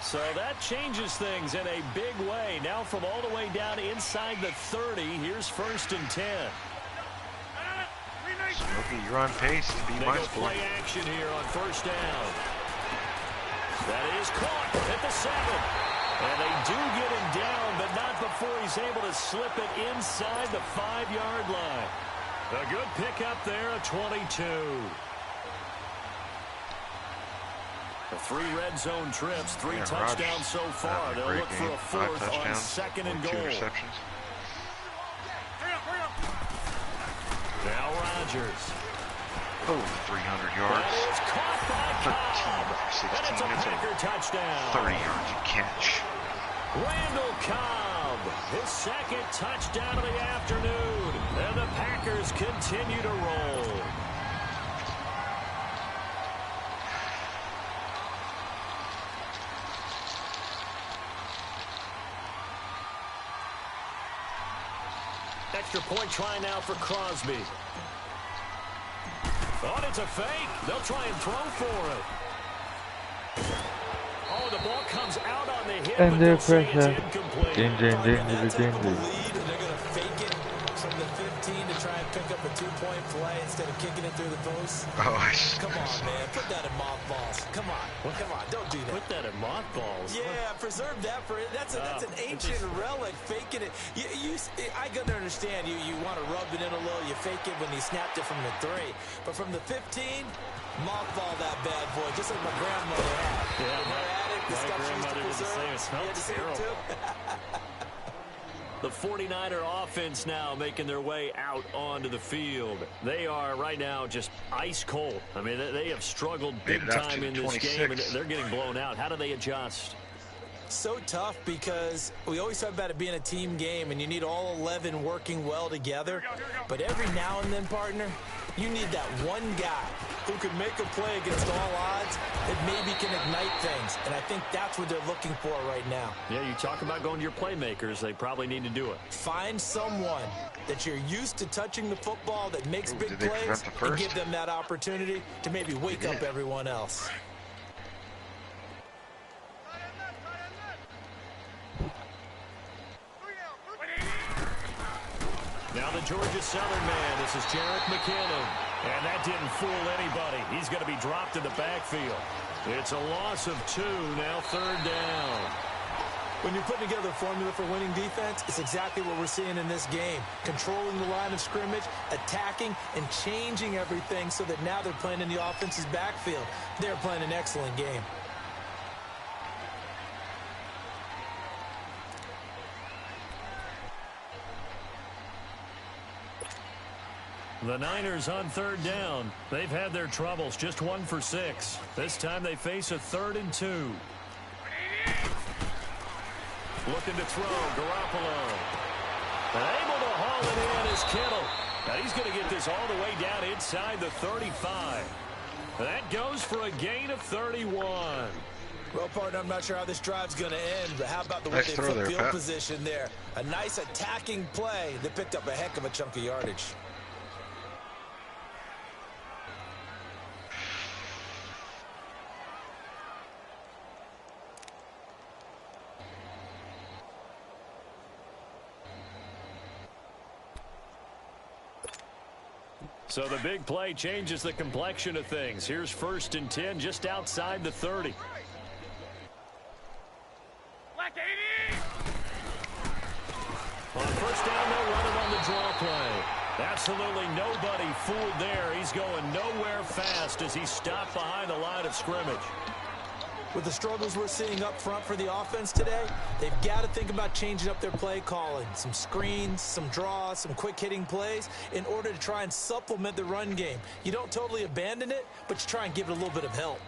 So that changes things in a big way. Now from all the way down inside the 30, here's 1st and 10. Smokey, you're on pace to be They my go score. play action here on 1st down. That is caught at the 7. And they do get him down, but not before he's able to slip it inside the 5-yard line. A good pickup there, a 22. The 3 red zone trips, 3 Yeah, touchdowns so far. They'll look for a 4th on 2nd and goal. 2 receptions. Now Rodgers. Oh, 300 yards. That is caught by 13 Cobb. for 16. And it's a That's Packer touchdown. 30 yards a catch. Randall Cobb, his 2nd touchdown of the afternoon. And the Packers continue to roll. Extra point try now for Crosby. Oh, and it's a fake. They'll try and throw for it. Oh, the ball comes out on the hit, but they'll say it's incomplete. Ding, ding, ding, ding, That's ding, a ding. lead, and they're going to fake it from the 15 to try and pick up a 2-point play instead of kicking it through the post. Oh, Come on, man. Put that in mothballs. Come on. Come on. Don't do that. Put that in mothballs. Yeah, preserve that for it. That's an ancient relic. Faking it. I can understand you want to rub it in a little. You fake it when you snapped it from the 3, but from the 15, mothball that bad boy, just like my grandmother had. Yeah, The stuff she used to grandmother did the preserve. same. It smells You had to see it terrible. too? The 49er offense now making their way out onto the field. They are right now just ice cold. I mean, they have struggled big Made it up time to in this 26. game, and they're getting blown out. How do they adjust? So tough because we always talk about it being a team game and you need all 11 working well together. But every now and then, partner, you need that one guy who can make a play against all odds that maybe can ignite things. And I think that's what they're looking for right now. Yeah, you talk about going to your playmakers. They probably need to do it. Find someone that you're used to touching the football that makes big did they prevent plays the and first? give them that opportunity to maybe wake up everyone else. Now the Georgia Southern man, this is Jerick McKinnon. And that didn't fool anybody. He's going to be dropped in the backfield. It's a loss of 2, now 3rd down. When you're putting together a formula for winning defense, it's exactly what we're seeing in this game. Controlling the line of scrimmage, attacking, and changing everything so that now they're playing in the offense's backfield. They're playing an excellent game. The Niners on 3rd down. They've had their troubles, just 1 for 6. This time they face a 3rd and 2. Looking to throw, Garoppolo. And able to haul it in is Kittle. Now he's going to get this all the way down inside the 35. That goes for a gain of 31. Well, partner, I'm not sure how this drive's going to end, but how about the way Nice they throw flip there, field Pat. position there? A nice attacking play that picked up a heck of a chunk of yardage. So the big play changes the complexion of things. Here's 1st and 10 just outside the 30. Black 80! On 1st down, they'll run it on the draw play. Absolutely nobody fooled there. He's going nowhere fast as he stopped behind the line of scrimmage. With the struggles we're seeing up front for the offense today, they've got to think about changing up their play calling. Some screens, some draws, some quick-hitting plays in order to try and supplement the run game. You don't totally abandon it, but you try and give it a little bit of help.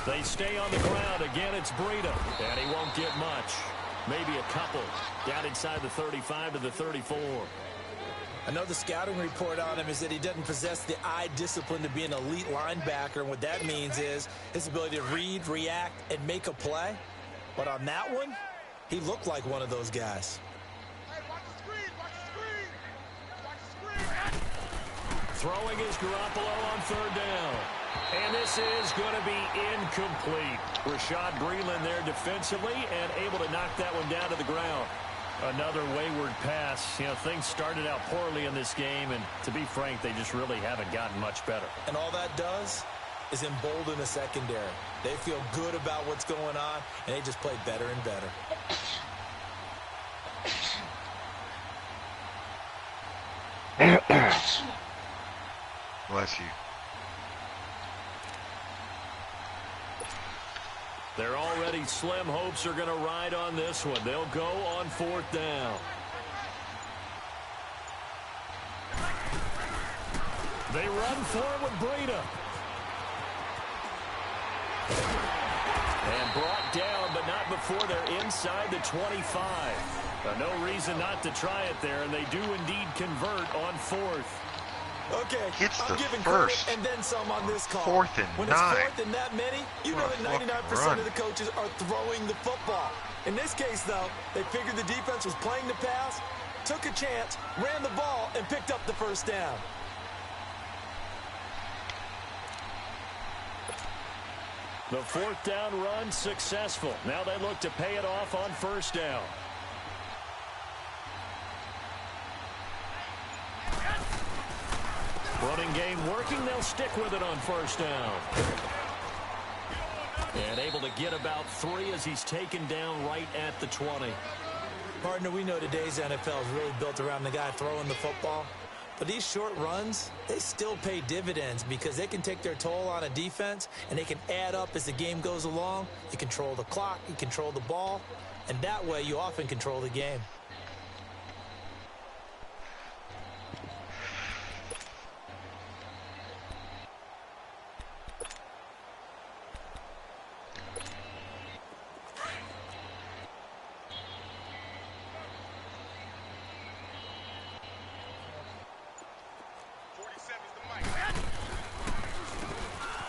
They stay on the ground. Again, it's Breida, and he won't get much. Maybe a couple. Down inside the 35 to the 34. Another scouting report on him is that he doesn't possess the eye discipline to be an elite linebacker, and what that means is his ability to read, react, and make a play. But on that one, he looked like one of those guys. Hey, watch the screen! Watch the screen! Watch the screen! Throwing is Garoppolo on third down. And this is going to be incomplete. Rashad Breeland there defensively and able to knock that one down to the ground. Another wayward pass. You know, things started out poorly in this game, and to be frank, they just really haven't gotten much better. And all that does is embolden the secondary. They feel good about what's going on, and they just play better and better. Bless you. They're already slim hopes are going to ride on this one. They'll go on fourth down. They run for it with Breida. And brought down, but not before they're inside the 25. No reason not to try it there, and they do indeed convert on fourth. Okay, Gets I'm the giving first. credit and then some on this call. 4th and when 9. it's fourth and that many, you know What a that 99% fucking of the coaches are throwing the football. In this case, though, they figured the defense was playing the pass, took a chance, ran the ball, and picked up the first down. The fourth down run successful. Now they look to pay it off on first down. Running game working. They'll stick with it on first down. And able to get about 3 as he's taken down right at the 20. Partner, we know today's NFL is really built around the guy throwing the football. But these short runs, they still pay dividends because they can take their toll on a defense and they can add up as the game goes along. You control the clock, you control the ball, and that way you often control the game.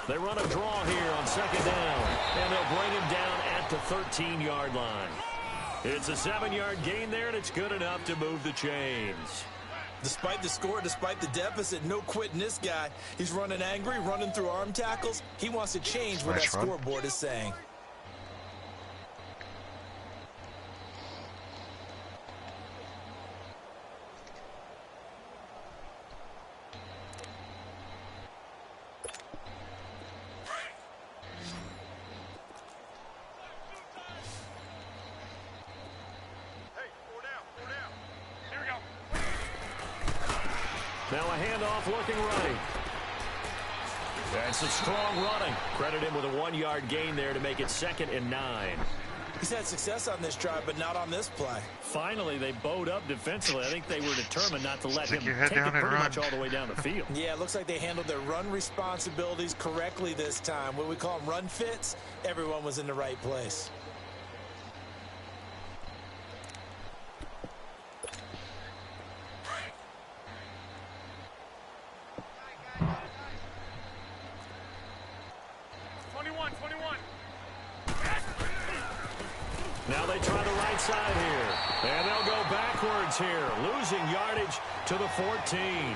They run a draw here on second down, and they'll bring him down at the 13-yard line. It's a 7-yard gain there, and it's good enough to move the chains. Despite the score, despite the deficit, no quitting this guy. He's running angry, running through arm tackles. He wants to change what that scoreboard is saying. Now a handoff looking right. That's a strong running. Credit him with a 1-yard gain there to make it 2nd and 9. He's had success on this drive, but not on this play. Finally, they bowed up defensively. I think they were determined not to let him your head take it down and pretty run. much all the way down the field. Yeah, it looks like they handled their run responsibilities correctly this time. What we call them run fits, everyone was in the right place. Now they try the right side here. And they'll go backwards here, losing yardage to the 14.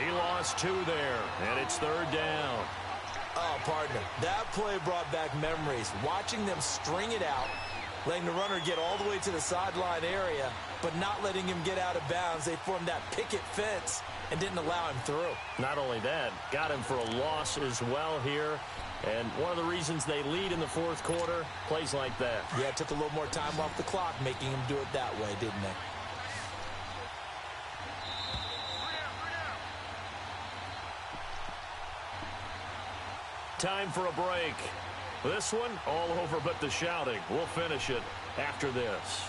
He lost 2 there, and it's 3rd down. Oh, partner, that play brought back memories. Watching them string it out, letting the runner get all the way to the sideline area, but not letting him get out of bounds. They formed that picket fence and didn't allow him through. Not only that, got him for a loss as well here. And one of the reasons they lead in the fourth quarter, plays like that. Yeah, it took a little more time off the clock, making him do it that way, didn't they? Time for a break. This one, all over but the shouting. We'll finish it after this.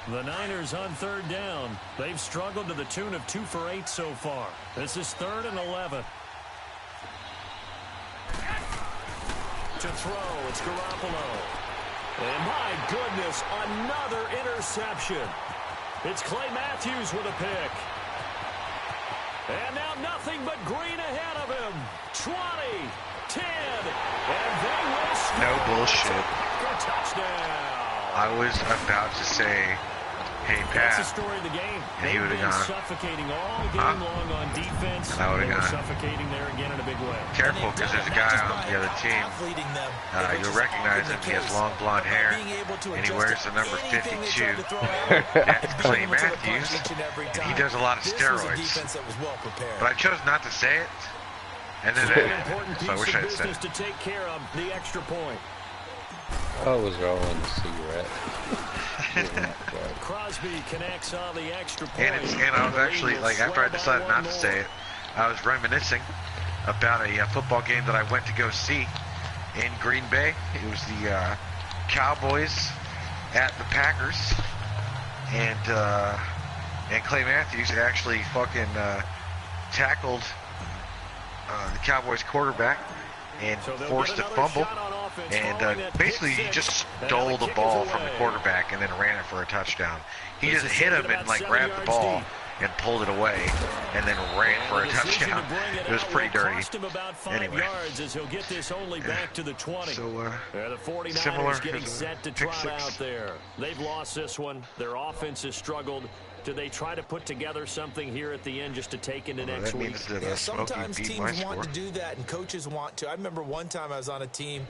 The Niners on third down. They've struggled to the tune of 2 for 8 so far. This is 3rd and 11. To throw, it's Garoppolo. And my goodness, another interception. It's Clay Matthews with a pick. And now nothing but green ahead of him. 20, 10, and they will score. No bullshit. For a touchdown. I was about to say, hey, Pat. That's the story of the game. And he They've would've been gone, suffocating all game long on defense. And I would've they were gone, suffocating there again in a big way. Careful, because there's a guy on the other team. You'll recognize him. He has long blonde hair, and he wears the number 52. That's Clay Matthews, and he does a lot of steroids. But I chose not to say it, and then so I wish I had said it. To take care of the extra point. I was rolling a cigarette. Crosby connects on the extra point. And I was actually, like, after I decided not to say it, I was reminiscing about a football game that I went to go see in Green Bay. It was the Cowboys at the Packers, and Clay Matthews actually fucking tackled the Cowboys quarterback and forced a fumble, and basically he just stole the ball from the quarterback and then ran it for a touchdown. He just hit him and like grabbed the ball and pulled it away and then ran for a touchdown. It was pretty dirty. Anyway, so the 49ers similar getting set to trot out there. They've lost this one. Their offense has struggled. Do they try to put together something here at the end just to take into next week? Yeah, sometimes teams want to do that and coaches want to. I remember one time I was on a team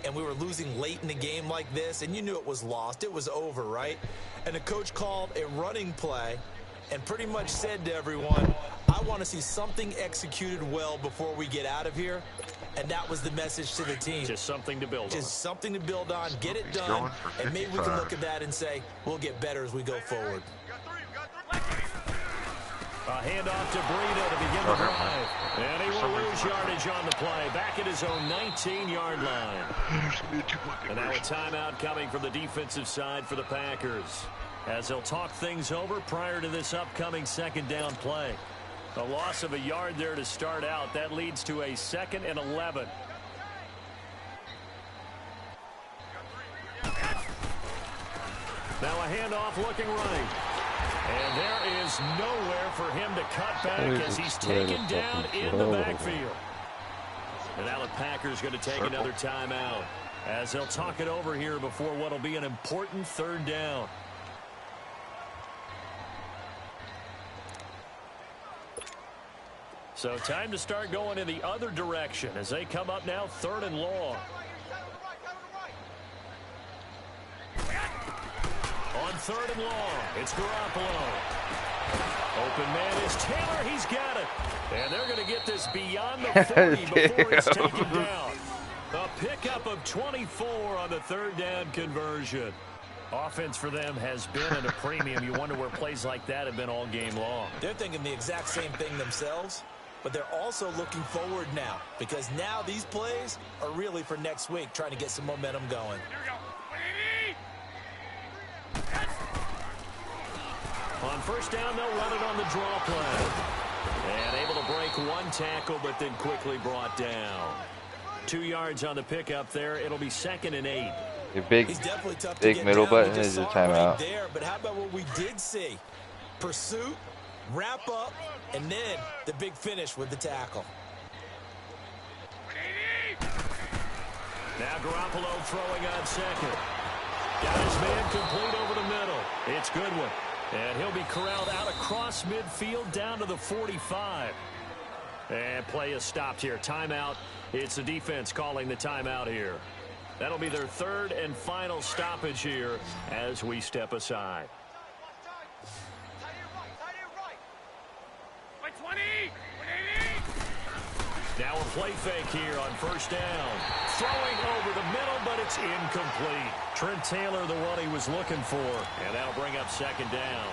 and we were losing late in the game like this, and you knew it was lost. It was over, right? And the coach called a running play and pretty much said to everyone, I want to see something executed well before we get out of here. And that was the message to the team. Just something to build on. Just something to build on, get it done, and maybe we can look at that and say, we'll get better as we go forward. A handoff to Breida to begin the drive. And he will lose yardage on the play. Back at his own 19-yard line. And now a timeout coming from the defensive side for the Packers, as they'll talk things over prior to this upcoming second down play. A loss of a yard there to start out. That leads to a 2nd and 11. Now a handoff looking right. And there is nowhere for him to cut back as he's taken down in the backfield. And now the Packers going to take another timeout, as they'll talk it over here before what will be an important 3rd down. So time to start going in the other direction as they come up now 3rd and long. On 3rd and long, it's Garoppolo. Open man is Taylor. He's got it. And they're going to get this beyond the 40 before it's taken down. A pickup of 24 on the 3rd down conversion. Offense for them has been at a premium. You wonder where plays like that have been all game long. They're thinking the exact same thing themselves, but they're also looking forward now, because now these plays are really for next week, trying to get some momentum going. On 1st down, they'll run it on the draw play. And able to break one tackle, but then quickly brought down. 2 yards on the pickup there. It'll be 2nd and 8. Your big middle button is your timeout. Right there, but how about what we did see? Pursuit, wrap up, and then the big finish with the tackle. Now Garoppolo throwing on 2nd. Got his man complete over the middle. It's Goodwin. And he'll be corralled out across midfield down to the 45. And play is stopped here. Timeout. It's the defense calling the timeout here. That'll be their third and final stoppage here as we step aside. Now a play fake here on first down. Throwing over the middle, but it's incomplete. Trent Taylor, the one he was looking for. And that'll bring up second down.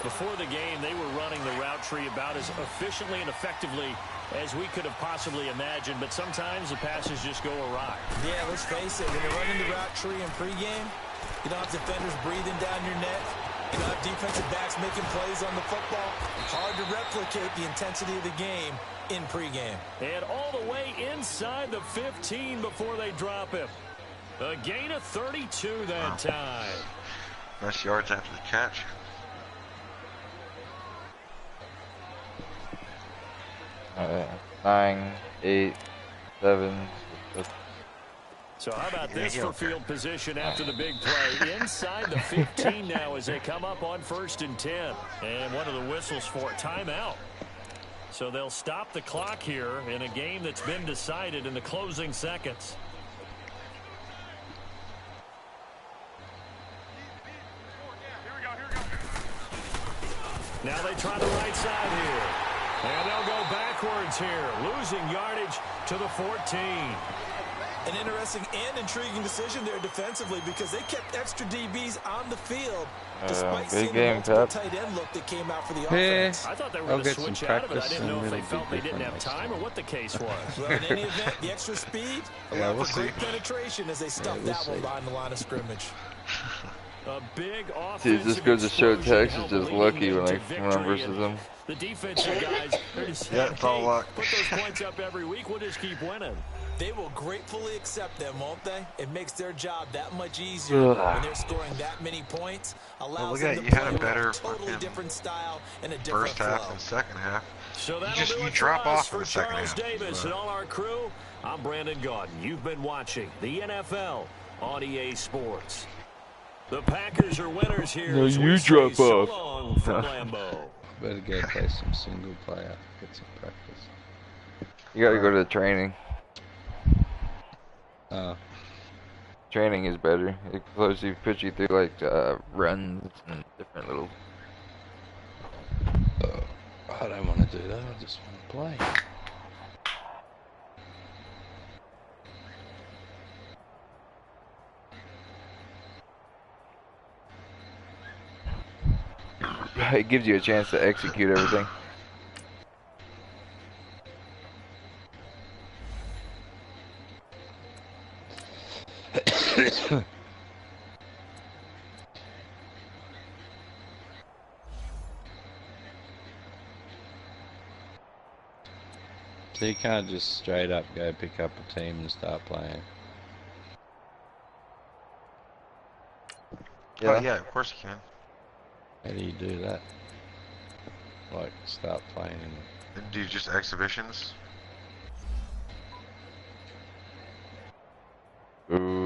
Before the game, they were running the route tree about as efficiently and effectively as we could have possibly imagined, but sometimes the passes just go awry. Yeah, let's face it, when you're running the route tree in pregame, you don't have defenders breathing down your neck. You don't have defensive backs making plays on the football. Hard to replicate the intensity of the game in pregame. And all the way inside the 15 before they drop him. A gain of 32 that time. Nice yards after the catch. Alright, 9, 8, 7. So how about this for field position after the big play? Inside the 15 now as they come up on 1st and 10. And one of the whistles for a timeout. So they'll stop the clock here in a game that's been decided in the closing seconds. Now they try the right side here. And they'll go backwards here, losing yardage to the 14. An interesting and intriguing decision there defensively because they kept extra DBs on the field despite seeing the multiple tight end look that came out for the offense. I thought they were going to switch out of it. I didn't know if they felt they didn't have time or what the case was. Well, in any event, the extra speed allowed for great penetration as they stuffed that one behind the line of scrimmage. A big offensive See, it just goes to show Texas is explosion lucky helped when lead they them run to victory. versus them. The defensive guys, they're just Yeah, it's all luck. put those points up every week. We'll just keep winning. They will gratefully accept them, won't they? It makes their job that much easier when they're scoring that many points. Allows them to play a totally different style and a different first half flow. and second half. So You drop off in for the second Charles half. Davis and all our crew. I'm Brandon Gaudin. You've been watching the NFL on EA Sports. The Packers are winners here. No, as you we say drop so off. long from Lambeau. Better go play some single player, get some practice. You gotta go to the training. Training is better. It puts you through like runs and different little. I don't want to do that. I just want to play. It gives you a chance to execute everything. So you can't just straight up go pick up a team and start playing. Yeah. Oh, yeah, of course you can. How do you do that? Like start playing in And do just exhibitions? Ooh.